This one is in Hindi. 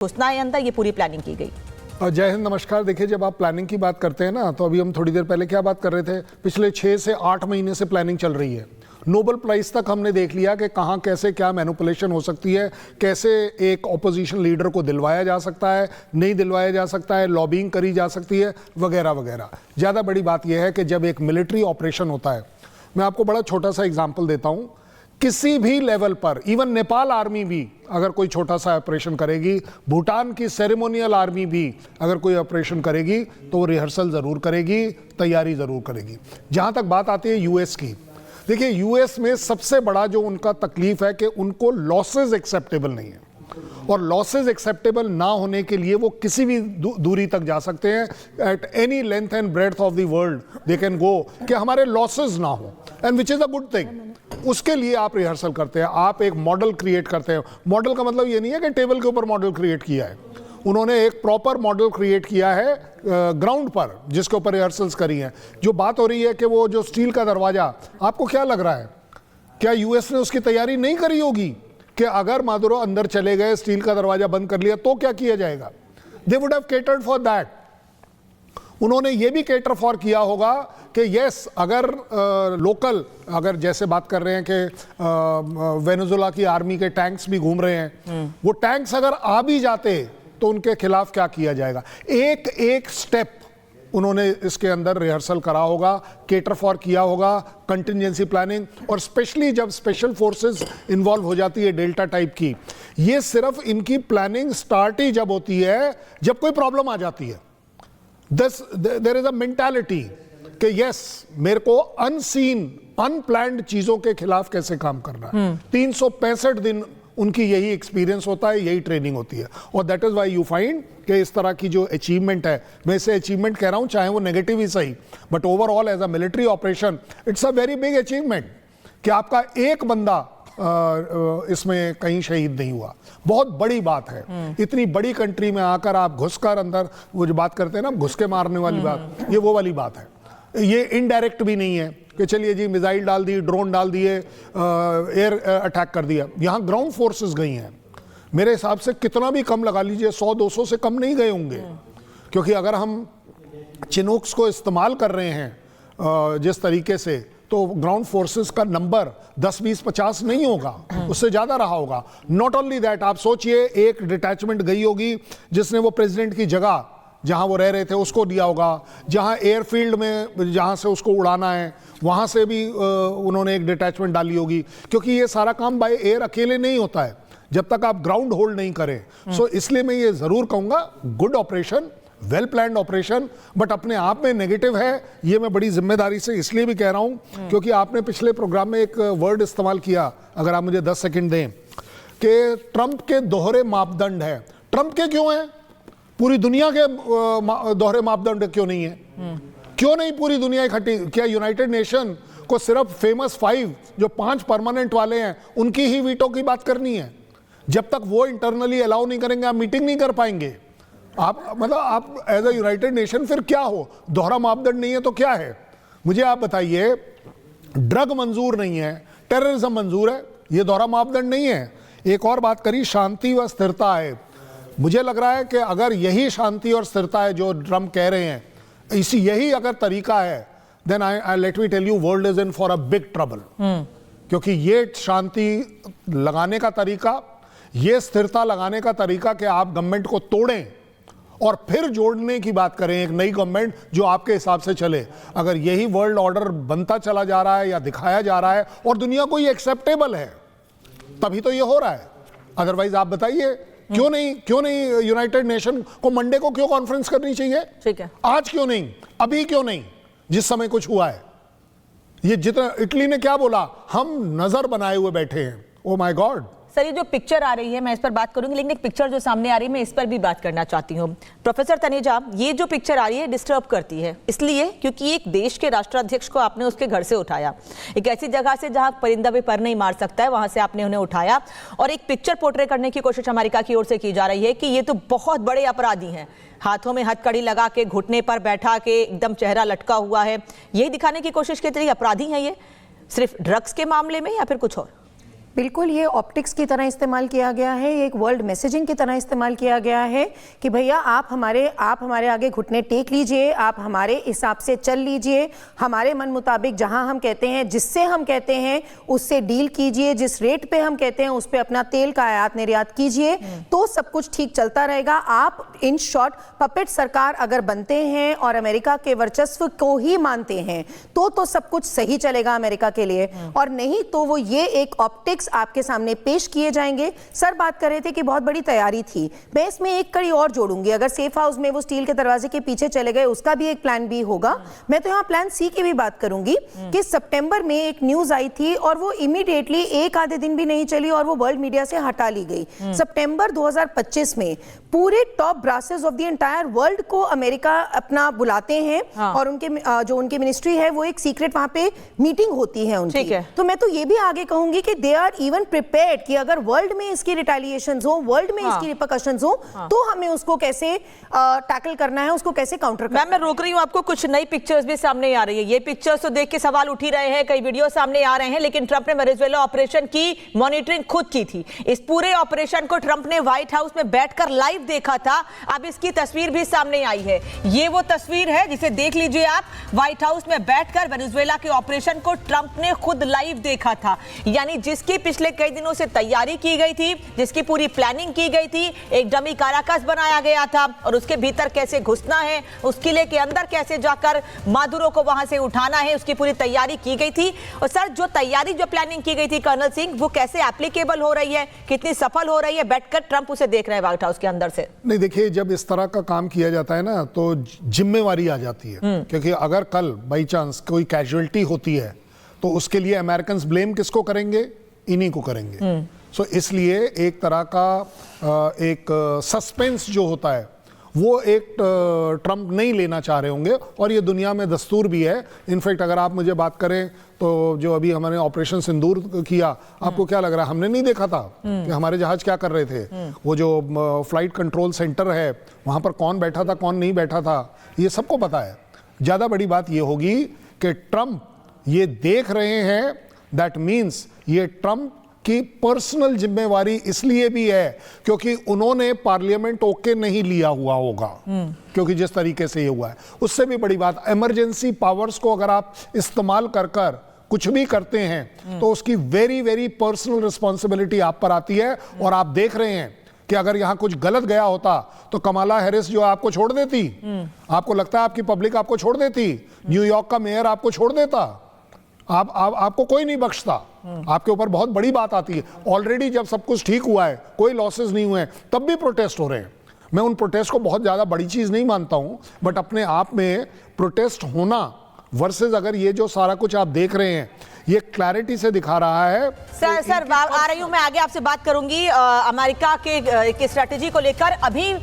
घुसना है अंदर, ये पूरी प्लानिंग की गई। जय हिंद, नमस्कार। देखिए, जब आप प्लानिंग की बात करते हैं ना, तो अभी हम थोड़ी देर पहले क्या बात कर रहे थे, पिछले 6 से 8 महीने से प्लानिंग चल रही है। नोबेल प्राइज तक हमने देख लिया कि कहाँ कैसे क्या मैनिपुलेशन हो सकती है, कैसे एक ऑपोजिशन लीडर को दिलवाया जा सकता है, नहीं दिलवाया जा सकता है, लॉबिंग करी जा सकती है, वगैरह वगैरह। ज़्यादा बड़ी बात यह है कि जब एक मिलिट्री ऑपरेशन होता है, मैं आपको बड़ा छोटा सा एग्जाम्पल देता हूँ, किसी भी लेवल पर, इवन नेपाल आर्मी भी अगर कोई छोटा सा ऑपरेशन करेगी, भूटान की सेरेमोनियल आर्मी भी अगर कोई ऑपरेशन करेगी, तो वो रिहर्सल ज़रूर करेगी, तैयारी ज़रूर करेगी। जहाँ तक बात आती है यूएस की, देखिए यूएस में सबसे बड़ा जो उनका तकलीफ है कि उनको लॉसेज एक्सेप्टेबल नहीं है, और लॉसेज एक्सेप्टेबल ना होने के लिए वो किसी भी दूरी तक जा सकते हैं, at any length and breadth of the world they can go, कि हमारे लॉसेज ना हो, and which is a good thing. उसके लिए आप रिहर्सल करते हैं, आप एक मॉडल क्रिएट करते हैं। मॉडल का मतलब ये नहीं है कि टेबल के ऊपर मॉडल क्रिएट किया है, उन्होंने एक प्रॉपर मॉडल क्रिएट किया है ग्राउंड पर, जिसके ऊपर रिहर्सल्स करी हैं। जो बात हो रही है कि वो जो स्टील का दरवाजा, आपको क्या लग रहा है, क्या यूएस ने उसकी तैयारी नहीं करी होगी कि अगर मादुरो अंदर चले गए, स्टील का दरवाजा बंद कर लिया, तो क्या किया जाएगा? They would have catered for that. उन्होंने ये भी केटर फॉर किया होगा कि यस, अगर लोकल, अगर जैसे बात कर रहे हैं कि वेनेजुएला की आर्मी के टैंक्स भी घूम रहे हैं, वो टैंक्स अगर आ भी जाते तो उनके खिलाफ क्या किया जाएगा। एक एक स्टेप उन्होंने इसके अंदर रिहर्सल करा होगा, केटर फॉर किया होगा, कंटिजेंसी प्लानिंग, और स्पेशली जब स्पेशल फोर्सेस इन्वॉल्व हो जाती है डेल्टा टाइप की, ये सिर्फ इनकी प्लानिंग स्टार्ट ही जब होती है जब कोई प्रॉब्लम आ जाती है। देयर इज अ मेंटालिटी कि यस, मेरे को अनसीन अनप्लान्ड चीजों के खिलाफ कैसे काम करना है। 365 दिन उनकी यही एक्सपीरियंस होता है, यही ट्रेनिंग होती है, और that is why you find कि इस तरह की जो अचीवमेंट है, मैं इसे अचीवमेंट कह रहा हूं, चाहे वो नेगेटिव ही सही, but overall as a military operation it's a very big achievement कि आपका एक बंदा इसमें कहीं शहीद नहीं हुआ। बहुत बड़ी बात है। इतनी बड़ी कंट्री में आकर आप घुसकर अंदर, वो जो बात करते हैं ना घुस के मारने वाली बात, ये वो वाली बात है। ये इनडायरेक्ट भी नहीं है कि चलिए जी मिसाइल डाल दी, ड्रोन डाल दिए, एयर अटैक कर दिया। यहाँ ग्राउंड फोर्सेस गई हैं, मेरे हिसाब से कितना भी कम लगा लीजिए, 100-200 से कम नहीं गए होंगे, क्योंकि अगर हम चिनूक्स को इस्तेमाल कर रहे हैं जिस तरीके से, तो ग्राउंड फोर्सेस का नंबर 10, 20, 50 नहीं होगा, उससे ज्यादा रहा होगा। नॉट ओनली दैट, आप सोचिए एक डिटैचमेंट गई होगी जिसने वो प्रेसिडेंट की जगह जहां वो रह रहे थे उसको दिया होगा, जहां एयरफील्ड में जहां से उसको उड़ाना है वहां से भी उन्होंने एक डिटैचमेंट डाली होगी, क्योंकि ये सारा काम बाय एयर अकेले नहीं होता है जब तक आप ग्राउंड होल्ड नहीं करें। सो इसलिए मैं ये जरूर कहूंगा, good operation, well planned operation, but अपने आप में नेगेटिव है। ये मैं बड़ी जिम्मेदारी से इसलिए भी कह रहा हूं क्योंकि आपने पिछले प्रोग्राम में एक वर्ड इस्तेमाल किया, अगर आप मुझे 10 सेकंड दें, कि ट्रंप के दोहरे मापदंड है। ट्रंप के क्यों है? पूरी दुनिया के दोहरे मापदंड क्यों नहीं है? क्यों नहीं पूरी दुनिया इकट्ठी? क्या यूनाइटेड नेशन को सिर्फ फेमस 5 जो 5 परमानेंट वाले हैं उनकी ही वीटो की बात करनी है? जब तक वो इंटरनली अलाउ नहीं करेंगे, आप मीटिंग नहीं कर पाएंगे। आप मतलब आप एज अ यूनाइटेड नेशन फिर क्या हो? दोहरा मापदंड नहीं है तो क्या है? मुझे आप बताइए, ड्रग मंजूर नहीं है, टेररिज्म मंजूर है, ये दोहरा मापदंड नहीं है। एक और बात करी, शांति व स्थिरता है। मुझे लग रहा है कि अगर यही शांति और स्थिरता है जो ट्रम्प कह रहे हैं, इसी यही अगर तरीका है, then I let me tell you, world is in for a big trouble. क्योंकि ये शांति लगाने का तरीका, ये स्थिरता लगाने का तरीका कि आप गवर्नमेंट को तोड़ें और फिर जोड़ने की बात करें एक नई गवर्नमेंट जो आपके हिसाब से चले, अगर यही वर्ल्ड ऑर्डर बनता चला जा रहा है या दिखाया जा रहा है और दुनिया को ये एक्सेप्टेबल है, तभी तो ये हो रहा है। अदरवाइज आप बताइए क्यों नहीं यूनाइटेड नेशन को मंडे को क्यों कॉन्फ्रेंस करनी चाहिए? ठीक है, आज क्यों नहीं, अभी क्यों नहीं, जिस समय कुछ हुआ है? ये जितना इटली ने क्या बोला, हम नजर बनाए हुए बैठे हैं। Oh my God. सर, ये जो पिक्चर आ रही है, मैं इस पर बात करूंगी, लेकिन एक पिक्चर जो सामने आ रही है, मैं इस पर भी बात करना चाहती हूँ। प्रोफेसर तनेजा, ये जो पिक्चर आ रही है डिस्टर्ब करती है, इसलिए क्योंकि एक देश के राष्ट्राध्यक्ष को आपने उसके घर से उठाया, एक ऐसी जगह से जहां परिंदा भी पर नहीं मार सकता है, वहां से आपने उन्हें उठाया और एक पिक्चर पोर्ट्रे करने की कोशिश अमेरिका की ओर से की जा रही है कि ये तो बहुत बड़े अपराधी हैं, हाथों में हथकड़ी लगा के, घुटने पर बैठा के, एकदम चेहरा लटका हुआ है, यही दिखाने की कोशिश की। अपराधी हैं ये सिर्फ ड्रग्स के मामले में या फिर कुछ और? बिल्कुल, ये ऑप्टिक्स की तरह इस्तेमाल किया गया है, ये एक वर्ल्ड मैसेजिंग की तरह इस्तेमाल किया गया है कि भैया आप हमारे आगे घुटने टेक लीजिए, आप हमारे हिसाब से चल लीजिए, हमारे मन मुताबिक जहां हम कहते हैं, जिससे हम कहते हैं उससे डील कीजिए, जिस रेट पे हम कहते हैं उस पे अपना तेल का आयात निर्यात कीजिए, तो सब कुछ ठीक चलता रहेगा। आप इन शॉर्ट पपेट सरकार अगर बनते हैं और अमेरिका के वर्चस्व को ही मानते हैं तो सब कुछ सही चलेगा अमेरिका के लिए, और नहीं तो वो ये एक ऑप्टिक्स आपके सामने पेश किए जाएंगे। सर बात कर रहे थे कि बहुत बड़ी तैयारी थी, मैं इसमें एक कड़ी और जोड़ूंगी। अगर सेफ हाउस में वो स्टील के दरवाजे के पीछे चले गए, उसका भी एक प्लान बी होगा। मैं तो यहाँ प्लान सी की भी बात करूंगी कि सितंबर में एक न्यूज आई थी और वो इमीडिएटली एक आधे दिन भी नहीं चली और वो वर्ल्ड मीडिया से हटा ली गई। सितंबर 2025 में पूरे top braces of the entire world को अमेरिका अपना बुलाते हैं, और उनके जो उनकी मिनिस्ट्री है वो एक सीक्रेट वहां पे मीटिंग होती है उनकी। तो मैं तो ये भी आगे कहूंगी कि दे आर इवन प्रिपेयर्ड कि अगर वर्ल्ड में इसकी रिटेलिएशंस हो, वर्ल्ड में इसकी रिपरकशंस हो, तो हमें उसको कैसे टैकल करना है, उसको कैसे काउंटर करना है। मैं रोक रही हूँ आपको, कुछ नई पिक्चर्स भी सामने आ रही है। ये पिक्चर्स तो देख के सवाल उठ ही रहे हैं, कई वीडियो सामने आ रहे हैं, लेकिन ट्रंप ने वेनेजुएला ऑपरेशन की मॉनिटरिंग खुद की थी। इस पूरे ऑपरेशन को ट्रंप ने व्हाइट हाउस में बैठकर लाइव देखा था। अब इसकी तस्वीर भी सामने आई है। ये वो तस्वीर है जिसे देख लीजिए आप, व्हाइट हाउस में बैठकर वेनेजुएला के ऑपरेशन को ट्रंप ने खुद लाइव देखा था। यानी जिसकी पिछले कई दिनों से तैयारी की गई थी, जिसकी पूरी प्लानिंग की गई थी, एक डमी काराकास बनाया गया था और उसके भीतर कैसे घुसना है, उस किले के अंदर कैसे जाकर मादुरो को वहां से उठाना है, उसकी पूरी तैयारी की गई थी। और सर जो तैयारी, जो प्लानिंग की गई थी कर्नल सिंह, वो कैसे एप्लीकेबल हो रही है, कितनी सफल हो रही है? बैठकर ट्रंप उसे देख रहे हैं व्हाइट हाउस के अंदर से। नहीं, देखिए, जब इस तरह का काम किया जाता है ना तो जिम्मेवारी आ जाती है, क्योंकि अगर कल बाई चांस कोई कैजुअलिटी होती है तो उसके लिए अमेरिकन ब्लेम किसको करेंगे? इन्हीं को करेंगे। सो इसलिए एक तरह का एक सस्पेंस जो होता है वो एक ट्रंप नहीं लेना चाह रहे होंगे, और ये दुनिया में दस्तूर भी है। इनफैक्ट अगर आप मुझे बात करें तो जो अभी हमने ऑपरेशन सिंदूर किया, आपको क्या लग रहा है? हमने नहीं देखा था कि हमारे जहाज क्या कर रहे थे। वो जो फ्लाइट कंट्रोल सेंटर है वहां पर कौन बैठा था, कौन नहीं बैठा था, ये सबको पता है। ज्यादा बड़ी बात ये होगी कि ट्रंप ये देख रहे हैं, दैट मीन्स ये ट्रंप की पर्सनल जिम्मेवारी इसलिए भी है क्योंकि उन्होंने पार्लियामेंट ओके नहीं लिया हुआ होगा, क्योंकि जिस तरीके से ये हुआ है। उससे भी बड़ी बात, इमरजेंसी पावर्स को अगर आप इस्तेमाल कर कुछ भी करते हैं तो उसकी वेरी वेरी पर्सनल रिस्पॉन्सिबिलिटी आप पर आती है। और आप देख रहे हैं कि अगर यहां कुछ गलत गया होता तो कमला हैरिस जो आपको छोड़ देती, आपको लगता है आपकी पब्लिक आपको छोड़ देती? न्यूयॉर्क का मेयर आपको छोड़ देता? आपको कोई नहीं बख्शता। आपके ऊपर बहुत बड़ी बात आती है। ऑलरेडी जब सब कुछ ठीक हुआ है, कोई लॉसेस नहीं हुए, तब भी प्रोटेस्ट हो रहे हैं। मैं उन प्रोटेस्ट को बहुत ज्यादा बड़ी चीज नहीं मानता हूं, बट अपने आप में प्रोटेस्ट होना वर्सेस अगर ये जो सारा कुछ आप देख रहे हैं, ये क्लैरिटी से दिखा रहा है। सर आ रही हूं, मैं आगे आपसे बात करूंगी अमेरिका के स्ट्रेटेजी को लेकर। अभी